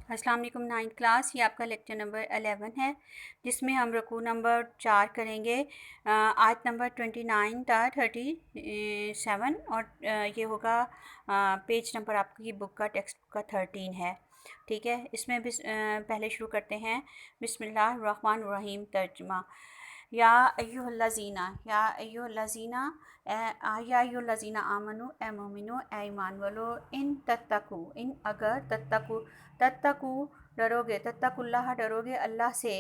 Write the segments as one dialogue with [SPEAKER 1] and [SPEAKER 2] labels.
[SPEAKER 1] अस्सलाम वालेकुम। 9th class, ये आपका लेक्चर नंबर 11 है, जिसमें हम रुकू नंबर 4 करेंगे। आयत नंबर 29 था 37 और ये होगा पेज नंबर आपकी बुक का, टेक्स्ट बुक का 13 है। ठीक है, इसमें भी पहले शुरू करते हैं। बिस्मिल्लाहिर्रहमानिर्रहीम। तर्जुमा। या अय्युहल्लज़ीना, या अय्युहल्लज़ीना, या अय्युहल्लज़ीना आमनु, ए मोमिनो, ए ईमान वालो, इन तत्तकू, इन अगर तत्तकू, तत्तकू डरोगे, तत्तकुल्लाह डरोगे अल्लाह से,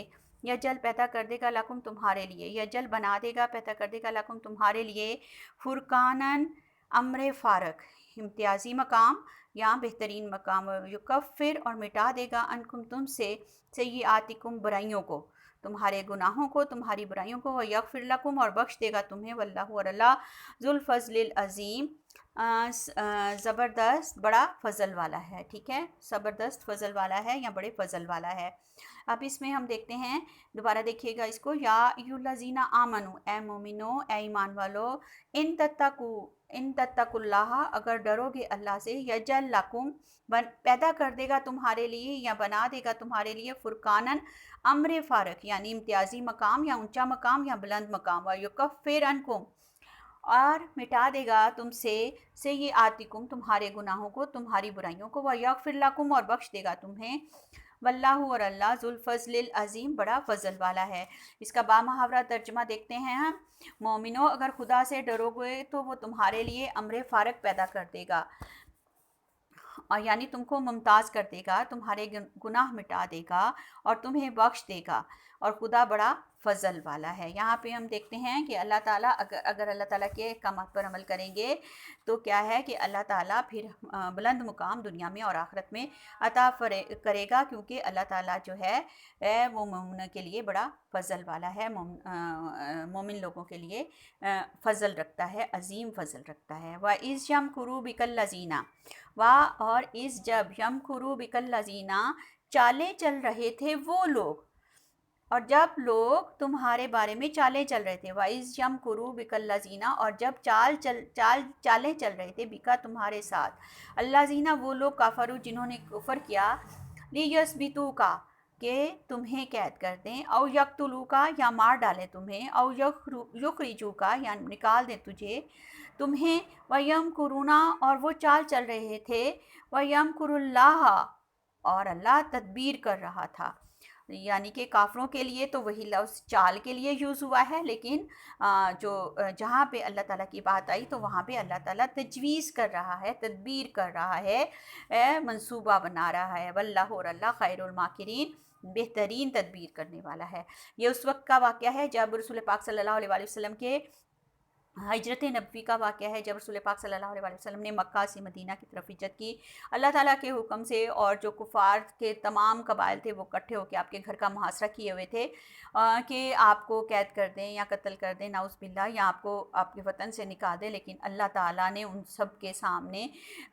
[SPEAKER 1] यजल पैदा कर देगा लकुम तुम्हारे लिए, यजल बना देगा, पैदा कर देगा लकुम तुम्हारे लिए, फुरकानन अम्र फ़ारक, इम्तियाज़ी मकाम या बेहतरीन मकाम, युकफ़िर और मिटा देगा अनकुम तुमसे, सय्यिआतिकुम बुराइयों को, तुम्हारे गुनाहों को, तुम्हारी बुराइयों को, व यग़फ़िर लकुम और बख्श देगा तुम्हें, वल्लाहु और अल्लाह ज़ुल फ़ज़्लिल अज़ीम, ज़बरदस्त बड़ा फ़ज़ल वाला है। ठीक है, ज़बरदस्त फ़ज़ल वाला है या बड़े फ़ज़ल वाला है। अब इसमें हम देखते हैं, दोबारा देखिएगा इसको। या अय्युहल्लज़ीना आमनु, ए मोमिनो, ए ईमान वालो, इन तत्तकू, इन तत्तकुल्लाह अगर डरोगे अल्लाह से, यजल लकुम पैदा कर देगा तुम्हारे लिए या बना देगा तुम्हारे लिए, फुरकानन अम्र फ़ारक यानी इम्तियाज़ी मकाम या ऊंचा मकाम या बुलंद मकाम, व युकफ़िर अनकुम और मिटा देगा तुमसे, से ये आतिकुम तुम्हारे गुनाहों को, तुम्हारी बुराइयों को, व यग़फ़िर लकुम और बख्श देगा तुम्हें, वल्लाहु और अल्लाह ज़ुल फ़ज़्लिल अज़ीम बड़ा फ़ज़ल वाला है। इसका बामुहावरा तर्जुमा देखते हैं हम। मोमिनो, अगर खुदा से डरोगे तो वो तुम्हारे लिए अम्र फ़ारक पैदा कर देगा, और यानी तुमको मुमताज़ कर देगा, तुम्हारे गुनाह मिटा देगा और तुम्हें बख्श देगा, और खुदा बड़ा फ़ज़ल वाला है। यहाँ पे हम देखते हैं कि अल्लाह ताला अगर अल्लाह ताला के अहकामात पर अमल करेंगे तो क्या है कि अल्लाह ताला फिर बुलंद मुकाम दुनिया में और आखिरत में अता करेगा, क्योंकि अल्लाह ताला जो है वो मोमिन के लिए बड़ा फ़ज़ल वाला है, मोमिन लोगों के लिए फ़ज़ल रखता है, अज़ीम फ़ज़ल रखता है। व इज़ यमकुरू बिकल लज़ीना, वाह और इस जब यमकुरू बिकल लज़ीना चालें चल रहे थे वो लोग, और जब लोग तुम्हारे बारे में चालें चल रहे थे, वाइज यमकुरू बिकल लज़ीना और जब चालें चल रहे थे, बिका तुम्हारे साथ, अल्लाज़ीना वो लोग, काफरू जिन्होंने कुफर किया, लियस्बितू का कि तुम्हें कैद कर दें, औ यक्तुलू का या मार डालें तुम्हें, औ युखरिजू का या निकाल दें तुम्हें, वयम कुरुना और वो चाल चल रहे थे, वयम कुरुल्लाह और अल्लाह तदबीर कर रहा था। यानी कि काफ़रों के लिए तो वही लफ्ज़ चाल के लिए यूज़ हुआ है, लेकिन जहाँ पे अल्लाह ताला की बात आई तो वहाँ पे अल्लाह ताला तजवीज़ कर रहा है, तदबीर कर रहा है, मंसूबा बना रहा है। वल्लाहु और अल्लाह खैरुल माकिरीन बेहतरीन तदबीर करने वाला है। ये उस वक्त का वाक़या है जब रसूल पाक सल्लल्लाहु अलैहि वसल्लम के हिजरत नबवी का वाक़या है, जब रसूल पाक सल्लल्लाहु अलैहि वसल्लम ने मक्का से मदीना की तरफ हिजरत की अल्लाह ताला के हुक्म से, और जो कुफ़ार के तमाम कबाइल थे वो इकट्ठे होकर आपके घर का मुहासरा किए हुए थे कि आपको कैद कर दें या कत्ल कर दें, नाउज़ बिल्लाह, या आपको आपके वतन से निकाल दें। लेकिन अल्लाह ताला ने उन सब के सामने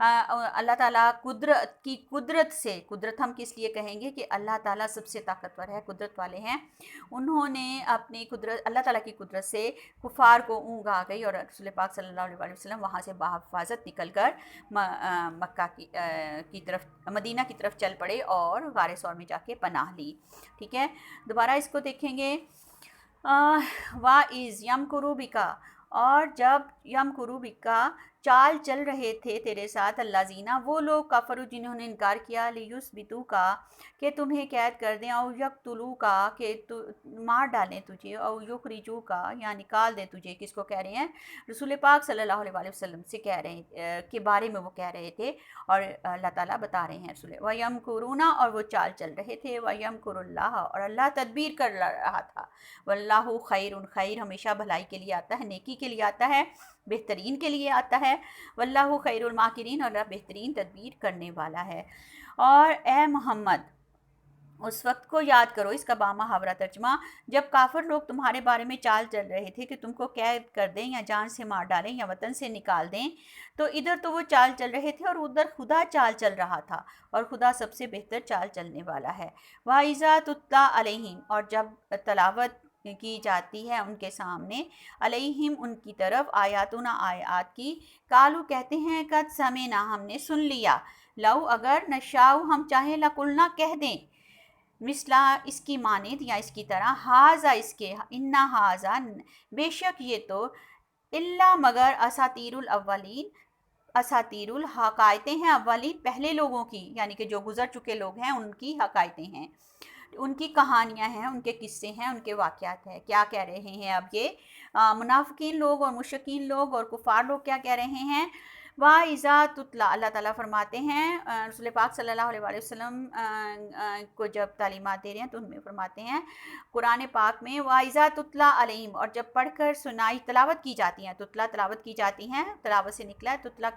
[SPEAKER 1] अल्लाह ताला कुदरत से, कुदरत हम किस लिए कहेंगे कि अल्लाह ताला सबसे ताकतवर है, कुदरत वाले हैं, उन्होंने अपनी कुदरत, अल्लाह ताला की कुदरत से कुफ़ार को ऊँग आ गई और रसूल पाक सल्लल्लाहु अलैहि वसल्लम वहाँ से बाहिफ़ाज़त निकल कर मक्का की तरफ, मदीना की तरफ चल पड़े और गारे सौर में जाके पनाह ली। ठीक है, दोबारा इसको देखेंगे। वा इज़ यमकुरू बिका और जब यमकुरू बिका चाल चल रहे थे तेरे साथ, अल्लाज़ीना वो लोग, काफरू जिन्होंने इनकार किया, लियुस्बितू का कि तुम्हें कैद कर दें, औ यक्तुलू का कि मार डालें तुझे, और युखरिजू का या निकाल दें तुझे। किसको कह रहे हैं? रसूल पाक सल्लल्लाहु अलैहि वसल्लम से कह रहे हैं, के बारे में वो कह रहे थे, और अल्लाह ताला बता रहे हैं रसूल वयमकुरूना और वो चाल चल रहे थे, वयमकुरुल्लाह और अल्लाह तदबीर कर रहा था। वल्लाहु खैरुन, खैर हमेशा भलाई के लिए आता है, नेकी के लिए आता है, बेहतरीन के लिए आता है। वल्लाहु खैरुल माकिरीन, और अल्लाह बेहतरीन तदबीर करने वाला है। और ए मोहम्मद, उस वक्त को याद करो, इसका बामुहावरा तर्जुमा, जब काफिर लोग तुम्हारे बारे में चाल चल रहे थे कि तुमको कैद कर दें या जान से मार डालें या वतन से निकाल दें, तो इधर तो वो चाल चल रहे थे और उधर खुदा चाल चल रहा था, और खुदा सबसे बेहतर चाल चलने वाला है। वाइज़ा तुत्ला अलैहिम, और जब तलावत की जाती है उनके सामने, अलैहिम उनकी तरफ, आयातुना आयात की, कालू कहते हैं, कद समेना हमने सुन लिया, لو اگر نشاؤ ہم چاہیں لقلنا کہہ دیں مثلا اس کی مانند یا اس کی طرح ہاذا اس کے انا ہاذا بے شک یہ تو اللہ مگر اساطیر الاولین اساطیر الحقائتیں ہیں اولین پہلے لوگوں کی، یعنی کہ جو گزر چکے لوگ ہیں ان کی حقائتیں ہیں، ان کی کہانیاں ہیں، ان کے قصے ہیں، ان کے واقعات ہیں۔ کیا کہہ رہے ہیں اب یہ منافقین لوگ اور مشرکین لوگ اور کفار لوگ کیا کہہ رہے ہیں؟ وَإِذَا تُتْلَى، اللہ تعالیٰ فرماتے ہیں رسول پاک صلی اللہ علیہ وسلم کو جب تعلیمات دے رہے ہیں تو ان میں فرماتے ہیں قرآن پاک میں وَإِذَا تُتْلَى عَلَيْهِمْ، اور جب پڑھ کر سنائی تلاوت کی جاتی ہیں، تتلا تلاوت کی جاتی ہیں، تلاوت سے نکلا ہے تتلا،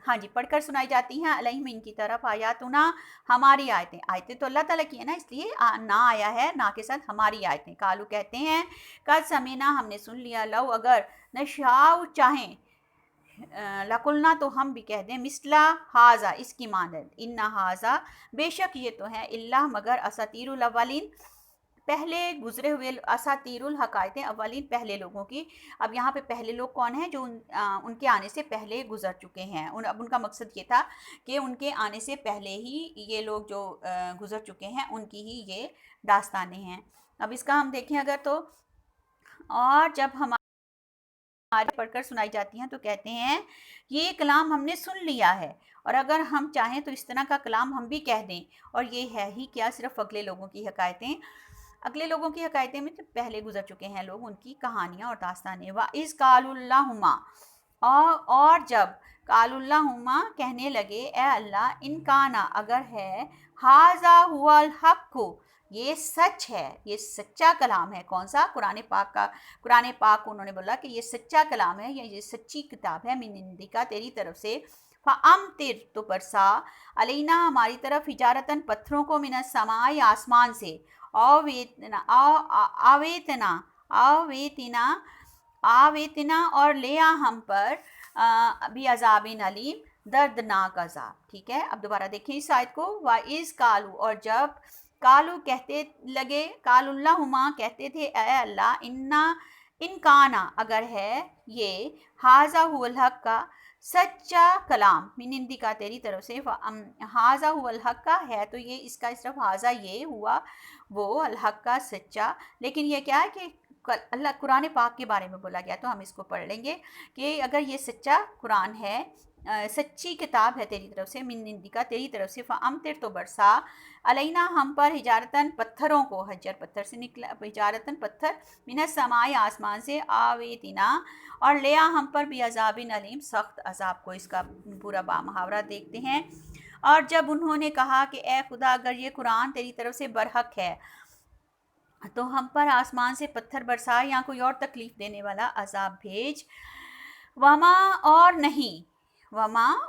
[SPEAKER 1] ہاں جی، پڑھ کر سنائی جاتی ہیں علیہم ان کی طرف آیاتنا ہماری آیتیں، آیتیں تو اللہ تعالیٰ کی ہے نا، اس لیے نا آیا ہے، نا کے ساتھ ہماری آیتیں، کالو کہتے ہیں قد سمینا ہم نے سن لیا، لو اگر نشاؤ چاہیں لقلنا تو ہم بھی کہہ دیں مثلا ہاذا اس کی مانند، ان ہاذا بے شک یہ تو ہے اللہ مگر اساطیر الاولین پہلے گزرے ہوئے، اساطیر الحقائتیں اولین پہلے لوگوں کی۔ اب یہاں پہ پہلے لوگ کون ہیں؟ جو ان کے آنے سے پہلے گزر چکے ہیں، اب ان کا مقصد یہ تھا کہ ان کے آنے سے پہلے ہی یہ لوگ جو گزر چکے ہیں ان کی ہی یہ داستانیں ہیں۔ اب اس کا ہم دیکھیں اگر تو، اور جب ہمارے پڑھ کر سنائی جاتی ہیں تو کہتے ہیں یہ کلام ہم نے سن لیا ہے، اور اگر ہم چاہیں تو اس طرح کا کلام ہم بھی کہہ دیں، اور یہ ہے ہی کیا، صرف اگلے لوگوں کی حکایتیں، اگلے لوگوں کی حکایتیں میں جو پہلے گزر چکے ہیں لوگ ان کی کہانیاں اور داستانیں۔ وَإِذْ قَالُوا اللَّهُمَّ، اور جب قَالُوا اللَّهُمَّ کہنے لگے اے اللہ ان کانا اگر ہے ھذا هُوَ الْحَقُّ یہ سچ ہے، یہ سچا کلام ہے، کون سا؟ قرآن پاک کا، قرآن پاک کو انہوں نے بولا کہ یہ سچا کلام ہے یا یہ سچی کتاب ہے، من عندک تیری طرف سے، فَأَمْطِرْ تو برسا، علینا ہماری طرف حجارتاً پتھروں کو، من السماء آسمان سے، آویتنا اور لیا ہم پر بھی عذاب علیم دردناک عذاب۔ ٹھیک ہے، اب دوبارہ دیکھیں اس آیت کو، وَإِذْ قَالُوا اور جب قالو کہتے لگے، قالوا اللہما کہتے تھے اے اللہ ان کانا اگر ہے یہ ھذا هو الحق کا سچا کلام، من عندک کا تیری طرف سے، ھذا هو الحق کا ہے تو یہ اس کا صرف ھذا یہ ہوا وہ الحق کا سچا، لیکن یہ کیا ہے کہ اللہ قرآن پاک کے بارے میں بولا گیا تو ہم اس کو پڑھ لیں گے کہ اگر یہ سچا قرآن ہے، سچی کتاب ہے تیری طرف سے، من عندک تیری طرف سے، فَأَمْطِرْ تو برسا، علینا ہم پر حجارتاً پتھروں کو، حجر پتھر سے نکلا، حجارتاً پتھر، من السماء آسمان سے، آویتنا اور لیا ہم پر بھی عذاب علیم سخت عذاب کو۔ اس کا پورا محاورہ دیکھتے ہیں، اور جب انہوں نے کہا کہ اے خدا اگر یہ قرآن تیری طرف سے برحق ہے تو ہم پر آسمان سے پتھر برسا یا کوئی اور تکلیف دینے والا عذاب بھیج، وما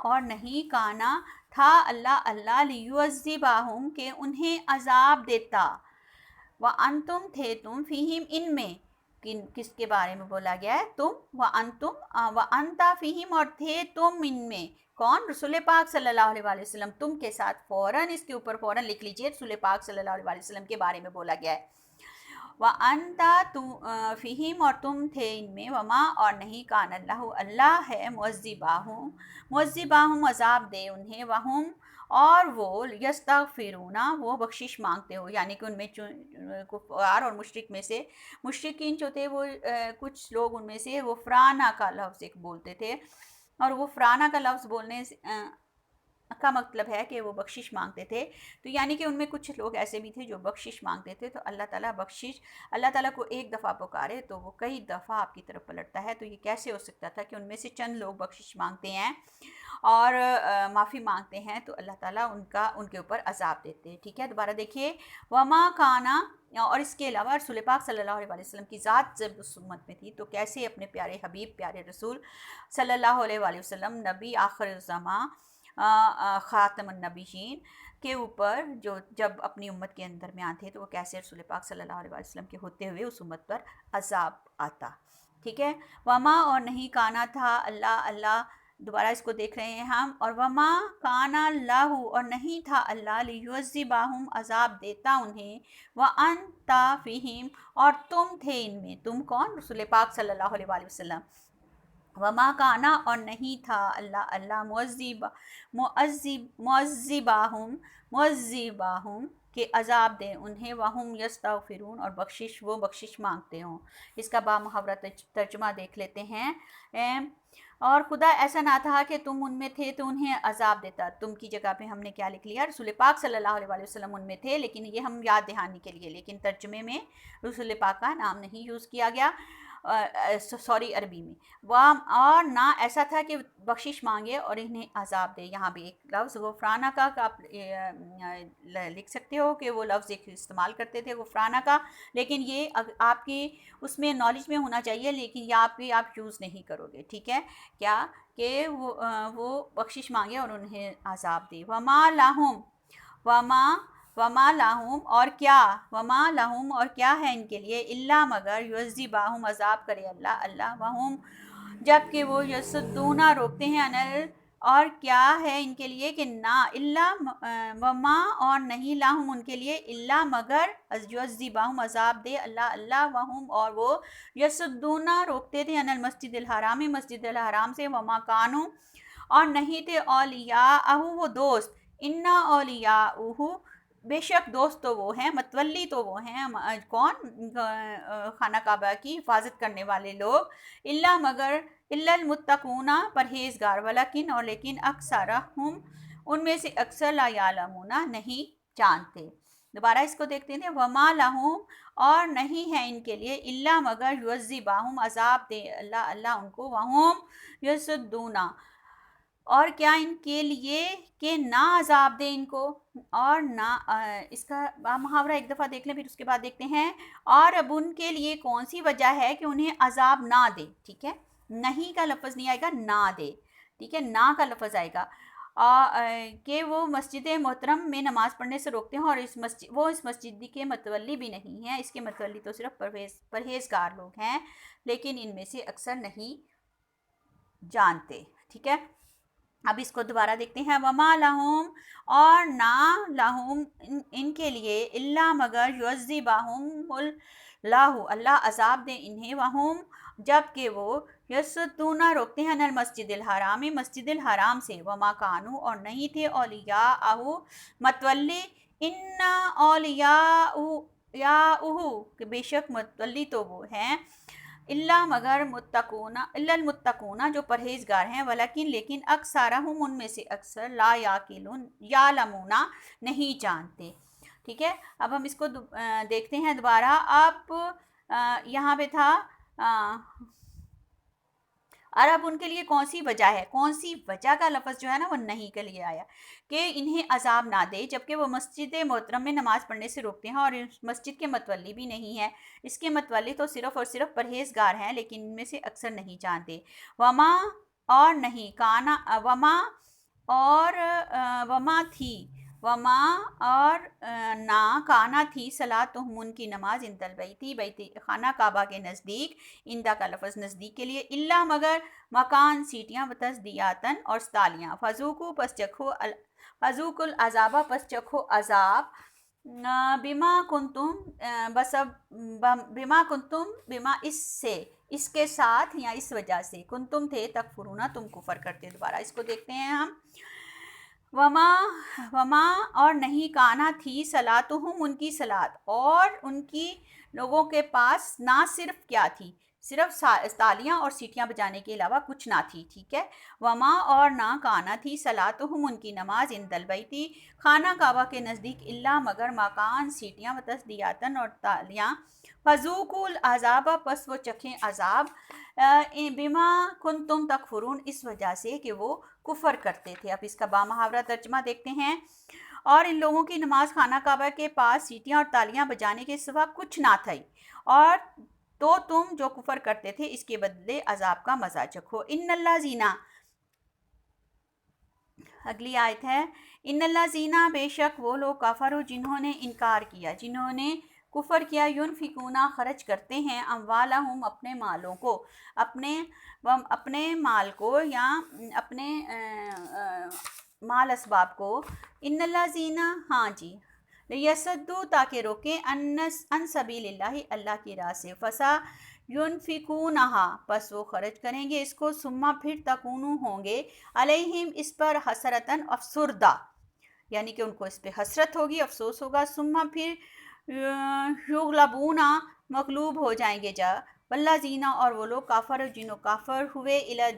[SPEAKER 1] اور نہیں کانا تھا اللہ لیعذبہم کہ انہیں عذاب دیتا، وانتم تھے تم فیہم ان میں، کس کے بارے میں بولا گیا ہے؟ تم، وانت فیہم اور تھے تم ان میں، کون؟ رسول پاک صلی اللہ علیہ وسلم، تم کے ساتھ فوراً اس کے اوپر فوراً لکھ لیجئے رسول پاک صلی اللہ علیہ وسلم کے بارے میں بولا گیا ہے، وَأَنْتَ فِيهِمْ اور تم تھے ان میں، وما اور نہیں کان اللہ ہے معذباہم عذاب دے انہیں، وہم اور وہ یستغفرون وہ بخشش مانگتے ہو، یعنی کہ ان میں کفار اور مشرک میں سے، مشرکین جو تھے وہ کچھ لوگ ان میں سے غفرانہ کا لفظ ایک بولتے تھے، اور غفرانہ کا لفظ بولنے کا مطلب ہے کہ وہ بخشش مانگتے تھے، تو یعنی کہ ان میں کچھ لوگ ایسے بھی تھے جو بخشش مانگتے تھے، تو اللہ تعالیٰ اللہ تعالیٰ کو ایک دفعہ پکارے تو وہ کئی دفعہ آپ کی طرف پلٹتا ہے، تو یہ کیسے ہو سکتا تھا کہ ان میں سے چند لوگ بخشش مانگتے ہیں اور معافی مانگتے ہیں تو اللہ تعالیٰ ان کے اوپر عذاب دیتے ہیں۔ ٹھیک ہے، دوبارہ دیکھیے، وما کانا اور اس کے علاوہ رسول پاک صلی اللہ علیہ وسلم کی ذات جب اس امت میں تھی تو کیسے اپنے پیارے حبیب پیارے رسول صلی اللہ علیہ وسلم نبی آخر الزماں خاتم النبیین کے اوپر جو جب اپنی امت کے اندر میں آتے تو وہ کیسے رسول پاک صلی اللہ علیہ وسلم کے ہوتے ہوئے اس امت پر عذاب آتا۔ ٹھیک ہے، وما اور نہیں کانا تھا اللہ دوبارہ اس کو دیکھ رہے ہیں ہم، اور وما کانا اللہ اور نہیں تھا اللہ لیعذبہم عذاب دیتا انہیں، وانت فیہم اور تم تھے ان میں، تم کون؟ رسول پاک صلی اللہ علیہ وسلم، वमा काना और नहीं था अल्लाह अल्लाह मुअज़्ज़िबाहुम के अज़ाब दे उन्हें वहुम यस्तग़फिरून और वो बख्शिश मांगते हों। इसका बामुहावरा तर्जुमा देख लेते हैं। और खुदा ऐसा ना था कि तुम उनमें थे तो उन्हें अज़ाब देता। तुम की जगह पे हमने क्या लिख लिया, रसूल पाक सल्लल्लाहु अलैहि वसल्लम उनमें थे, लेकिन ये हम याद दहानी के लिए, लेकिन तर्जुमे में रसूल पाक का नाम नहीं यूज़ किया गया, सॉरी अरबी में। वह और ना ऐसा था कि बख्शिश मांगे और इन्हें अजाब दे। यहाँ भी एक लफ्ज़ गुफ़राना का आप लिख सकते हो कि वो लफ्ज़ एक इस्तेमाल करते थे गुफ़राना का, लेकिन ये आपकी उसमें नॉलेज में होना चाहिए, लेकिन ये आप यूज़ नहीं करोगे, ठीक है। क्या कि वो बख्शिश मांगे और उन्हें अजाब दे। वमा लाहुम और क्या, वमा लाहुम और क्या है इनके लिए, इल्ला मगर युज़िबाहुम अजाब करे अल्लाह अल्लाह वहुम जबकि वो यसुद्दूना रोकते हैं अनल, और क्या है इनके लिए कि ना इल्ला वमा और नहीं लाहुम उनके लिए इल्ला मगर युज़िबाहुम अजाब दे अल्लाह अल्लाह वहुम और वो यसुद्दूना रोकते थे अनल मस्जिदिल हराम मस्जिदिल हराम से, वमा कानू और नहीं थे औलिया आहू वो दोस्त, इन्ना औलिया आहू बेशक दोस्त तो वो हैं, मतवली तो वो हैं, कौन, खाना काबा की हिफाजत करने वाले लोग, इल्ला मगर इल्लल मुत्तकूना परहेजगार, वलकिन और लेकिन अक्सरहुम उनमें से अक्सर ला यालमूना नहीं जानते। दोबारा इसको देखते हैं। वमा लहुम और नहीं है इनके लिए इल्ला मगर युज़िबाहुम अजाब दे अल्लाह अल्लाह उनको, वहुम यसुद्दूना और क्या इनके लिए कि ना अजाब दे इनको, और ना इसका मुहावरा एक दफ़ा देख लें फिर उसके बाद देखते हैं। और अब उनके लिए कौन सी वजह है कि उन्हें अजाब ना दे, ठीक है, नहीं का लफ्ज़ नहीं आएगा, ना दे, ठीक है, ना का लफ्ज़ आएगा। कि वो मस्जिद मोहतरम में नमाज़ पढ़ने से रोकते हैं और इस मस्जिद के मतवली भी नहीं हैं, इसके मतवली तो सिर्फ परहेजगार लोग हैं, लेकिन इनमें से अक्सर नहीं जानते, ठीक है। अब इसको दोबारा देखते हैं। वमा लहुम और ना लहुम इनके लिए इल्ला मगर युज़िबाहुम लाहु अल्लाह अजाब दे इन्हें, वहुम जबकि वो यसुद्दूना रोकते हैं अनल मस्जिदिल हराम मस्जिदिल हराम से, वमा कानू और नहीं थे औलिया आहू मतवली, इन्ना औलिया याहू कि बेशक मतवली तो वो हैं, इल्ला मगर इल्लल मुत्तकूना जो परहेजगार हैं, वलकिन लेकिन अक्सरहुम उनमें से अक्सर ला याकिलून यालमूना नहीं जानते, ठीक है। अब हम इसको देखते हैं दोबारा। आप यहाँ पे था और अब उनके लिए कौन सी वजह है, कौन सी वजह का लफ्ज़ जो है ना वो नहीं के लिए आया कि इन्हें अजाब ना दे, जबकि वो मस्जिद मोहतरम में नमाज़ पढ़ने से रोकते हैं और इस मस्जिद के मतवली भी नहीं है, इसके मतवली तो सिर्फ़ और सिर्फ परहेजगार हैं, लेकिन इनमें से अक्सर नहीं जानते। वमा और नहीं काना वमा थी, वमा और ना काना थी सलातुहुम उनकी नमाज इंदल बैती खाना काबा के नज़दीक, इंदा का लफ्ज़ नज़दीक के लिए, इल्ला मगर मकान सीटियाँ व तस्दियातन और तालियाँ, फजूकुल अजाबा पस चखो अजाब, बिमा कुंतुम बिमा इससे इसके साथ या इस वजह से, कुंतुम थे तकफुरूना तुम कुफर करते। दोबारा इसको देखते हैं हम। वमा और नहीं काना थी सलातुहुम उनकी सलात, और उनकी लोगों के पास ना सिर्फ क्या थी, सिर्फ तालियां और सीटियां बजाने के अलावा कुछ ना थी, ठीक है। वमा और ना काना थी सलातुहुम उनकी नमाज इंदल बैती खाना काबा के नज़दीक, इल्ला मगर मकान सीटियां व तस्दियातन और तालियां, फजूकुल अजाबा पस वो चखें अजाब, बिमा कुंतुम तकफुरून इस वजह से कि वो कुफर करते थे। अब इसका बामुहावरा तर्जमा देखते हैं। और इन लोगों की नमाज खाना काबा के पास सीटियां और तालियां बजाने के सिवा कुछ ना थी, और तो तुम जो कुफर करते थे इसके बदले अजाब का मजा चखो। इन्नल्लाज़ीना, अगली आयत है, इन्नल्लाज़ीना बेशक वो लोग काफरू जिन्होंने इनकार किया, जिन्होंने कुफर किया, युनफिकूना खर्च करते हैं, अम्वालहुम अपने मालों को, अपने माल को या अपने माल असबाब को, इन्नल्लाज़ीना हाँ जी, यसद्दू ताकि रोकें अन सबीलिल्लाहि अल्लाह की राह से, फसा युनफिकूनहा बस वो खर्च करेंगे इसको, सुम्मा फिर तकूनु होंगे, अलैहिम इस पर हसरतन अफसुर्दा, यानी कि उनको इस पे हसरत होगी, अफसोस होगा, सुम्मा फिर युगलबूना मगलूब हो जाएंगे जा, वल्लाजीना और वो लोग काफर जिन्हों काफर हुए, इला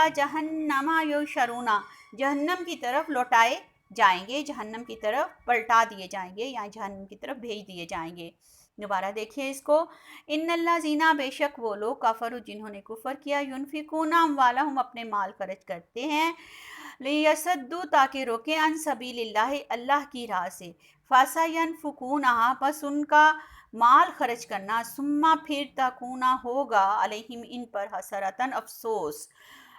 [SPEAKER 1] जहन्नमा युशरूना जहन्नम की तरफ लौटाए जाएंगे, जहन्नम की तरफ पलटा दिए जाएंगे या जहन्नम की तरफ भेज दिए जाएंगे। दोबारा देखिए इसको, इन्नल्लाज़ीना बेशक वो लोग काफर जिन्होंने कुफर किया, युनफिकूना अम्वालहुम अपने माल खर्च करते हैं, लियसद्दू ताकि रोके अन सबीलिल्लाह अल्लाह की राह से, फसयनफुकूनहा बस उनका माल खर्च करना, सुम्मा फिर तकूना होगा, अलैहिम इन पर हसरतन अफसोस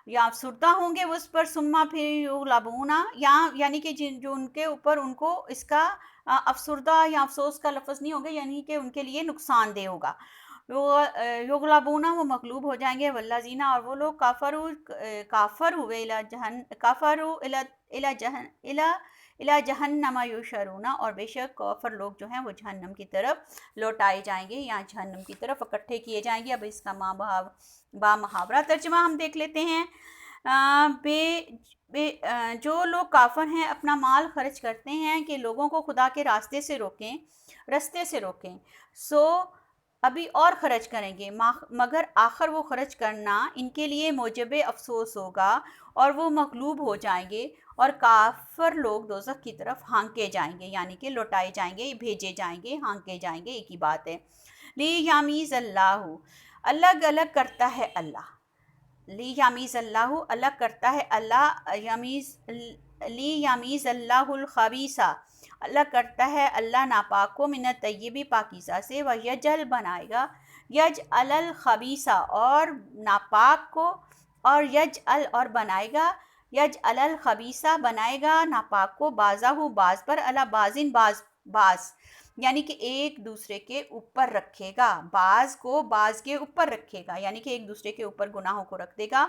[SPEAKER 1] या अफसुर्दा होंगे उस पर, सुम्मा फिर युगलबूना या यानी कि जिन जो उनके ऊपर उनको इसका अफसुर्दा या अफसोस का लफ्ज़ नहीं होगा, यानी कि उनके लिए नुकसानदेह होगा। युगलबूना वो मगलूब हो जाएंगे, वल्लाजीना और वो लोग काफर हुए, इला जहन्नमा युशरूना और बेशक काफर लोग जो हैं वो जहन्नम की तरफ लौटाए जाएंगे या जहन्नम की तरफ इकट्ठे किए जाएंगे। अब इसका बामुहावरा तर्जुमा हम देख लेते हैं। जो लोग काफर हैं अपना माल खर्च करते हैं कि लोगों को खुदा के रास्ते से रोकें, सो अभी और ख़र्च करेंगे, मगर आखिर वो ख़र्च करना इनके लिए मौजब अफसोस होगा और वो मगलूब हो जाएंगे और काफर लोग दोज़ख की तरफ हाँके जाएंगे, यानी कि लौटाए जाएंगे, भेजे जाएंगे, हाँके जाएंगे, एक ही बात है। ली यामीज़ अल्लाहु अलग अलग करता है अल्लाह, ली यामीज़ अल्लाहु अलग करता है अल्लाह, ली यामीज़ अल्लाहुल खबीसा अलग करता है अल्लाह नापाक को, मिनत तय्यबी पाकीज़ा से, व यजल बनाएगा, यज अलल खबीसा और नापाक को, और यज अल और बनाएगा, यज अलल खबीसा बनाएगा नापाक को, बाज़ाहु बाज़ पर, अला बाज़िन बाज़ यानी कि एक दूसरे के ऊपर रखेगा, बाज़ को बाज़ के ऊपर रखेगा, यानी कि एक दूसरे के ऊपर गुनाहों को रख देगा।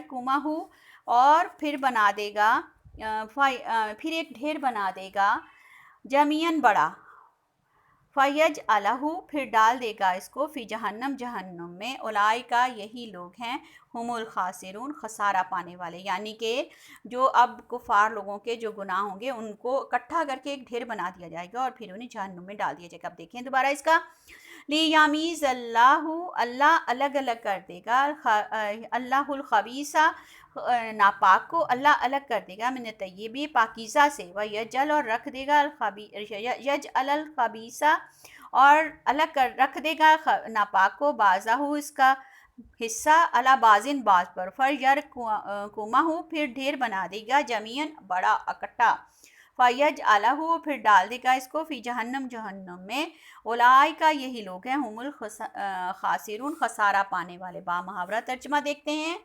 [SPEAKER 1] कुमाहू और फिर बना देगा, फिर एक ढेर बना देगा, जमीयन बड़ा, फ़यज अलहू फिर डाल देगा इसको, फ़ी जहन्नम में, उलाई का यही लोग हैं, हुमुल खासिरून खसारा पाने वाले, यानी कि जो अब कुफार लोगों के जो गुनाह होंगे उनको इकट्ठा करके एक ढेर बना दिया जाएगा और फिर उन्हें जहन्नम में डाल दिया जाएगा। अब देखें दोबारा इसका, लियामीज़ अल्लाहु अल्लाह अलग अलग कर देगा, अल्लाहुल खबीसा नापाक को अल्लाह अलग कर देगा, मिन तय्यबी पाकीज़ा से, व यजल और रख देगा यज अलल खबीसा और अलग कर रख देगा नापाक को, बाज़ाहु इसका हिस्सा, अला बाजिन बाज पर, फर यर कुमाहू फिर ढेर बना देगा, जमीयन बड़ा इकट्ठा, फ़यज अलहू फिर डाल देगा इसको, फ़ी जहन्नम में, उलाई का यही लोग हैं, हुमुल खासिरून खसारा पाने वाले। बामुहावरा तर्जुमा देखते हैं,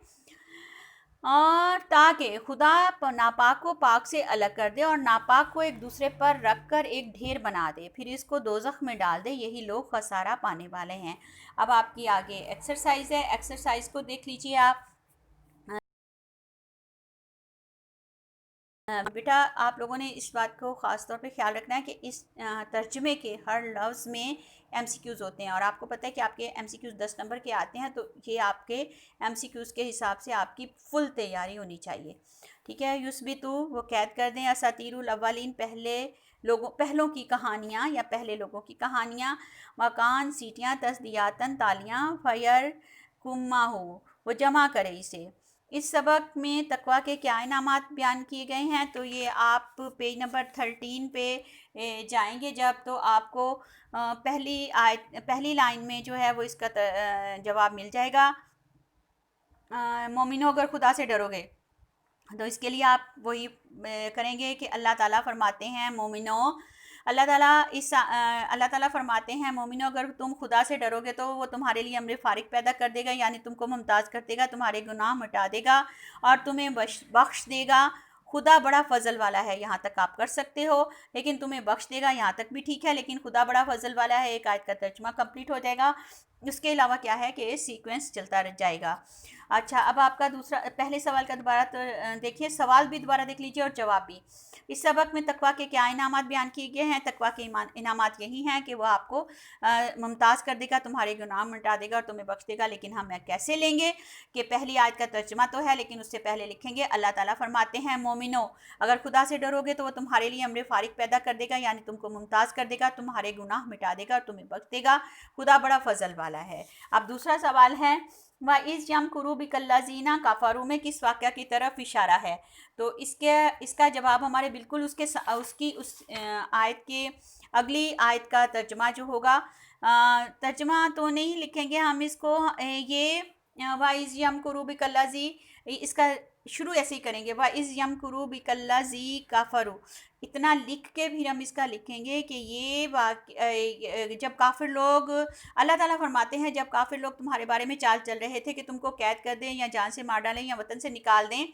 [SPEAKER 1] और ताकि खुदा नापाक को पाक से अलग कर दे और नापाक को एक दूसरे पर रख कर एक ढेर बना दे, फिर इसको दोज़ख में डाल दे, यही लोग खसारा पाने वाले हैं। अब आपकी आगे एक्सरसाइज है, एक्सरसाइज को देख लीजिए आप। बेटा आप लोगों ने इस बात को ख़ास तौर पे ख्याल रखना है कि इस तर्जुमे के हर लफ्ज़ में MCQs होते हैं और आपको पता है कि आपके MCQs 10 नंबर के आते हैं, तो ये आपके MCQs के हिसाब से आपकी फुल तैयारी होनी चाहिए, ठीक है। युस्बितु वो कैद कर दें, असातीरुल अव्वलीन पहलों की कहानियाँ या पहले लोगों की कहानियाँ, मकान सीटियाँ, तस्दियातन तालियाँ, फ़यर कुम्माहू वो जमा करे इसे। इस सबक में तकवा के क्या इनामात बयान किए गए हैं, तो ये आप पेज नंबर 13 पे जाएंगे जब, तो आपको पहली लाइन में जो है वो इसका जवाब मिल जाएगा। मोमिनो अगर खुदा से डरोगे, तो इसके लिए आप वही करेंगे कि अल्लाह ताला फरमाते हैं मोमिनो, अल्लाह ताला फरमाते हैं मोमिनो अगर तुम खुदा से डरोगे तो वो तुम्हारे लिए अम्र फ़ारिग पैदा कर देगा, यानी तुमको मुमताज़ कर देगा, तुम्हारे गुनाह मिटा देगा और तुम्हें बख्श देगा। खुदा बड़ा फ़ज़ल वाला है, यहाँ तक आप कर सकते हो, लेकिन तुम्हें बख्श देगा यहाँ तक भी ठीक है, लेकिन खुदा बड़ा फ़ज़ल वाला है एक आयत का तर्जुमा कंप्लीट हो जाएगा। उसके अलावा क्या है कि सीक्वेंस चलता रह जाएगा। अच्छा, अब आपका दूसरा पहले सवाल का दोबारा तो देखिए, सवाल भी दोबारा देख लीजिए और जवाब भी। इस सबक में तकवा के क्या इनामात बयान किए गए हैं? तकवा के इनामात यही हैं कि वो आपको मुमताज़ कर देगा, तुम्हारे गुनाह मिटा देगा और तुम्हें बख्श देगा। लेकिन हम कैसे लेंगे कि पहली आयत का तर्जुमा तो है, लेकिन उससे पहले लिखेंगे। अल्लाह ताला फरमाते हैं, मोमिनो अगर खुदा से डरोगे तो वो तुम्हारे लिए अम्र फारिग पैदा कर देगा, यानी तुमको मुमताज़ कर देगा, तुम्हारे गुनाह मिटा देगा और तुम्हें बख्श देगा। खुदा बड़ा फजल वाला है। अब दूसरा सवाल है, व इस यम कुरूबी कल्लाजीना काफारू में किस वाक़या की तरफ इशारा है? तो इसका जवाब हमारे बिल्कुल उसकी उस आयत के अगली आयत का तर्जमा जो होगा, तर्जमा तो नहीं लिखेंगे हम इसको, ये वाइज यम कुरूबी कल्लाजी, इसका शुरू ऐसे ही करेंगे, वाइज यम कुरूबी कल्लाजी काफरू, इतना लिख के फिर हम इसका लिखेंगे कि ये जब काफिर लोग, अल्लाह ताला फरमाते हैं जब काफिर लोग तुम्हारे बारे में चाल चल रहे थे कि तुमको कैद कर दें या जान से मार डालें या वतन से निकाल दें,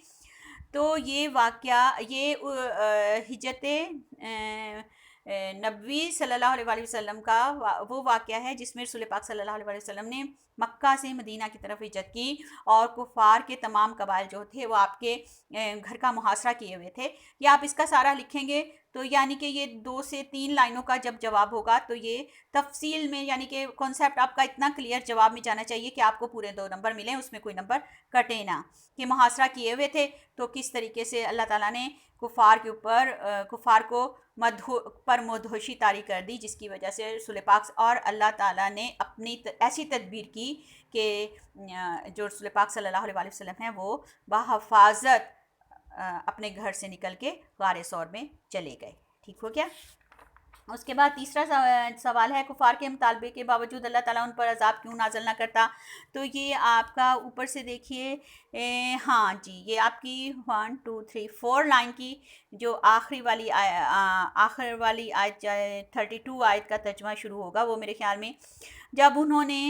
[SPEAKER 1] तो ये वाक़या ये हिजरत नबी सल्लल्लाहु अलैहि वसल्लम का वो वाक़या है जिसमें रसूल पाक सल्लल्लाहु अलैहि वसल्लम ने मक्का से मदीना की तरफ हिजरत की और कुफ़ार के तमाम कबाइल जो थे वो आपके घर का मुहासरा किए हुए थे। या आप इसका सारा लिखेंगे तो यानी कि ये 2 से 3 लाइनों का जब जवाब होगा तो ये तफसील में, यानी कि कॉन्सेप्ट आपका इतना क्लियर जवाब में जाना चाहिए कि आपको पूरे 2 नंबर मिलें, उसमें कोई नंबर कटे ना। कि मुहासरा किए हुए थे तो किस तरीके से अल्लाह ताला ने कुफ़ार के ऊपर कुफ़ार को मदहोशी तारी कर दी, जिसकी वजह से रसूल पाक और अल्लाह ताला ने अपनी ऐसी तदबीर की कि जो रसूल पाक सल्लल्लाहु अलैहि वसल्लम हैं वो बहफाजत अपने घर से निकल के गारे सौर में चले गए। ठीक हो गया। उसके बाद तीसरा सवाल है, कुफ़ार के मुतालबे के बावजूद अल्लाह ताला उन पर अज़ाब क्यों नाज़िल ना करता? तो ये आपका ऊपर से देखिए, हाँ जी, ये आपकी 1 2 3 4 लाइन की जो आखिरी वाली आयत 32 आयत का तर्जुमा शुरू होगा, वो मेरे ख्याल में, जब उन्होंने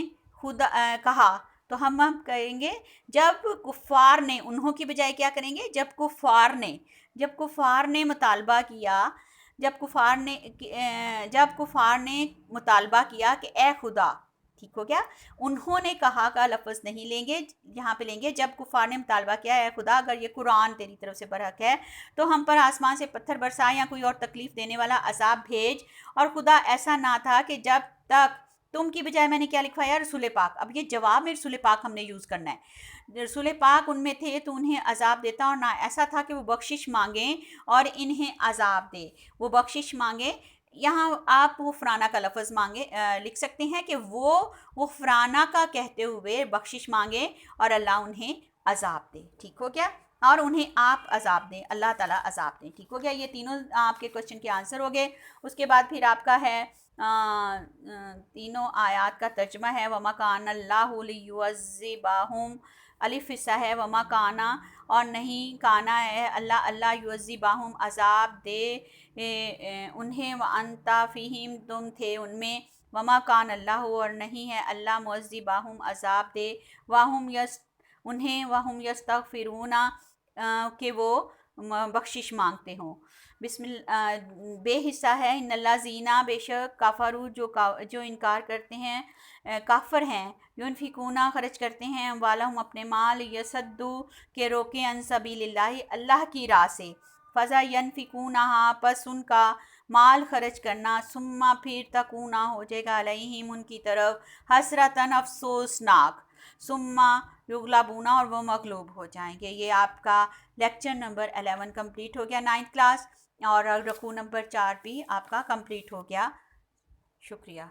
[SPEAKER 1] खुदा कहा, तो हम कहेंगे जब कुफ़ार ने, उन्हों की बजाय क्या करेंगे, जब कुफ़ार ने मुतालबा किया, जब कुफ़ार ने मुतालबा किया कि ए खुदा, ठीक हो गया, उन्होंने कहा का लफ्ज़ नहीं लेंगे, यहाँ पे लेंगे जब कुफ़ार ने मुतालबा किया, ए खुदा अगर ये कुरान तेरी तरफ से बरहक है तो हम पर आसमान से पत्थर बरसा या कोई और तकलीफ़ देने वाला अज़ाब भेज। और खुदा ऐसा ना था कि जब तक, तुम की बजाय मैंने क्या लिखवाया, रसूल पाक। अब ये जवाब में रसूल पाक हमने यूज़ करना है। रसूल पाक उनमें थे तो उन्हें अज़ाब देता, और ना ऐसा था कि वो बख्शिश मांगें और इन्हें अज़ाब दे, वो बख्शिश मांगे। यहाँ आप वो फ़राना का लफ्ज़ लिख सकते हैं कि वो फ़राना का कहते हुए बख्शिश मांगे और अल्लाह उन्हें अज़ाब दे। ठीक हो गया। और उन्हें आप अज़ाब दें, अल्लाह ताला अज़ाब दें। ठीक हो गया। ये तीनों आपके क्वेश्चन के आंसर हो गए। उसके बाद फिर आपका है तीनों आयात का तर्जमा है, वमा कान अल्लाहु लियुअज़्ज़िबहुम, अलिफ हिस्सा है वमा काना, और नहीं काना है अल्लाह युअज़्ज़िबहुम अज़ाब दे उन्हें, व अंता फ़ीहिम तुम थे उनमें, वमा कान अल्लाह, और नहीं है अल्लाह मुअज़्ज़िबहुम अज़ाब दे, वाहुम यस उन्हें, वाहुम यस्तग़फ़िरूना कि वो बख्शिश मांगते हों। बेहिस्सा है, इन्नल्लाज़ीना बेशक काफ़रू जो इनकार करते हैं, काफ़र हैं, युनफ़िकूना खर्च करते हैं, वालहुम अपने माल, यसद्दू के रोके अन सबीलिल्लाहि अल्लाह की राह से, फ़ज़ा यनफ़िकूनहा पस उनका माल खर्च करना, सुम्मा फिर तकूना हो जाएगा अलैहिम उनकी तरफ, हसरतन अफसोसनाक, सुम्मा युगलबूना और वो मगलूब हो जाएंगे। ये आपका लेक्चर नंबर 11 कंप्लीट हो गया, 9th क्लास, और रकू नंबर 4 भी आपका कंप्लीट हो गया। शुक्रिया।